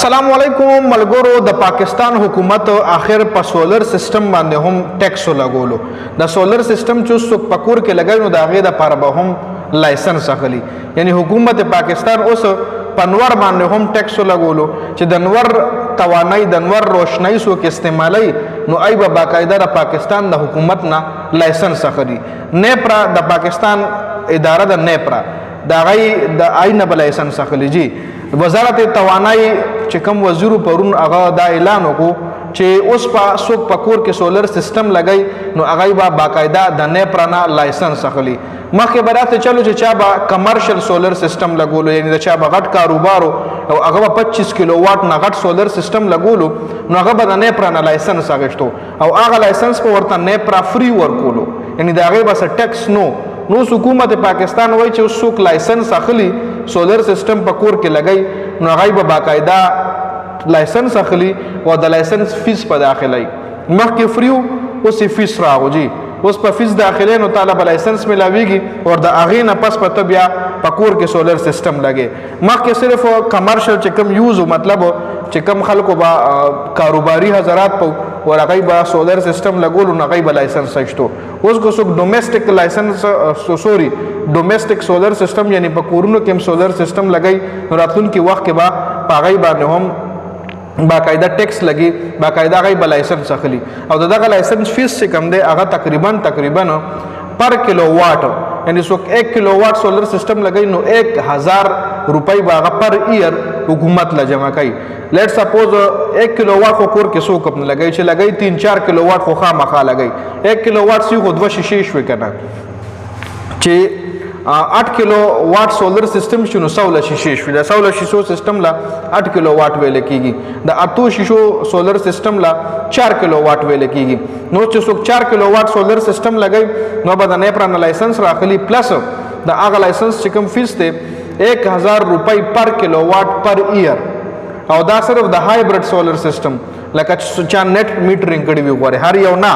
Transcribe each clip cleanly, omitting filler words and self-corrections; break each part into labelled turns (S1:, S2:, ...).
S1: السلام علیکم ملګرو. د پاکستان حکومت اخر په سولر سیستم باندې هم ټیکس لګولو. د سولر سیستم چې څوک پکور کې لګای نو د هغې دپاره به هم لایسنس اخلي. یعنی حکومت پاکستان اوس په نور باندې هم ټیکس لګولو چې د نور توانایي د نور روشنایي څوک استعمالوي نو ای به باقاعده د پاکستان د حکومت نه لایسنس اخلي. نیپرا د پاکستان اداره د نیپرا د هغې د آی نه به لایسنس اخلي. جی وزارت توانایي چې کوم وزیر پرون هغه دا اعلان وکړو چې اوس په څوک په کور کې سولر سیستم لګوي نو هغه به باقاعده د نیپرا نه لایسنس اخلي. مخکې به داسې چلو چې چا به کمرشل سولر سیستم لګولو، یعنې د چا به غټ کاروبارو او هغه به 25 کیلو واټ نه غټ سولر سیستم لګولو نو هغه به د نیپرا نه لایسنس اخیستو او هغه لایسنس به ورته نیپرا فری ورکولو، یعنې د هغې به څه ټیکس نو. نو حکومت پاکستان وایي چې اوس څوک لایسنس اخلي سولر سیستم په کور کې لګوي نو هغه به باقاعده لایسنس اخلي او د لایسنس فیس په داخلي. مخکې فری و اوس یې فیس راغو. جی اوس په فیس داخلي نو تعالی به لایسنس ملاویږي او د هغې نه پس په ته بیا په کور کې سولر سیستم لګې. مخکې صرف کمرشل چې کوم یوز مطلب چې کوم خلکو به کاروباري حضرات په اور هغوی به سولر سیستم لګولو نو هغوی به لایسنس اخیستو. اوس که څوک ډومیسټک لایسنس سوري ډومیسټک سولر سیستم یعنی په کورونو کې هم سولر سیستم لګوي نو راتلونکي وخت کې به په هغوی باندې هم باقاعده ټیکس لګي، باقاعده هغوی به لایسنس اخلي او د دغه لایسنس فیس چې کوم دی هغه تقریبا پر کیلو واټ، یعنی څوک 1 کیلو واټ سولر سیستم لګوي نو 1000 روپۍ به هغه پر ایئر حکومت له جمع کوي. لیټ سپوز 1 کیلو واټ خو کور کې څوک هم نه لګوي، چې لګوي 3-4 کیلو واټ خو خامخا لګوي. 1 کیلو واټ سی خو 2 شیشې شوې که نه، چې 8 کیلو واټ سولر سیستم شو نو 100 شیشې شوې. د 100 شیشو سیستم له 8 کیلو واټ ویل کېږي، د 8 شیشو سولر سیستم له 4 کیلو واټ ویل کېږي. نو چې څوک 4 کیلو واټ سولر سیستم لګوي نو به د نیپرا نه لایسنس راخلي، پلس د هغه لایسنس چې کوم فیس دی 1000 روپۍ پر کیلو واټ پر ایئر. او دا صرف د هایبرډ سولر سیستم لکه چا نیټ میټرینګ کړي وي غواړي، هر یو نه.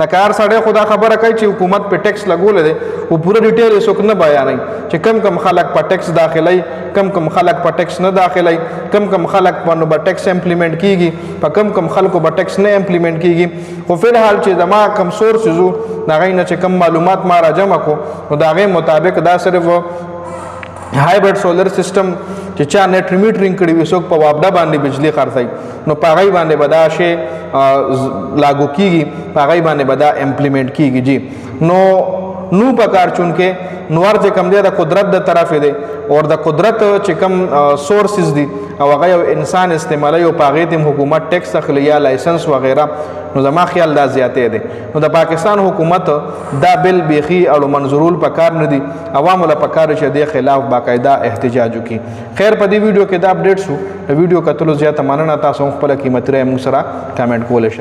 S1: لکه هر سړی خو دا خبره کوي چې حکومت په ټیکس لګولی دی او پوره ډیټیل یې څوک نه بیانوي چې کم خلک په ټیکس داخلوي، کم خلک په ټیکس نه داخلوي، کم خلک باندې به ټیکس امپلیمنټ کیږي، په کم خلکو به ټیکس نه امپلیمنټ کیږي. خو فلحال چې زما کم سورسز وو د هغې نه چې کم معلومات ما را جمع کړو نو د هغې مطابق دا صرف هایبرډ سولر سیستم چې چا نیټ میټرینګ کړي وي څوک په وابډه باندې بجلی خرڅوي نو په هغوی باندې به دا شی لاګو کیږي، په هغوی باندې به دا امپلیمنټ کیږي. جی نو په کار چونکې نور چې کم دی د قدرت د طرفې دی او د قدرت چې کم سورسز دي او هغه یو انسان استعمالوي او په هغې ته هم حکومت ټیکس اخلي یا لایسنس وغیره، نو زما خیال دا زیاتې دی. نو د پاکستان حکومت دا بل بیخي اړو منظورول په کار نه دي، عوامو له پکار چې دې خلاف باقاعده احتجاج وکړي. خیر په دې ویډیو کې دا اپډیټ شو. د ویډیو کتلو زیاته مننه. تاسو هم خپله قیمتي رایه موږ سره کامنټ کولی شئ.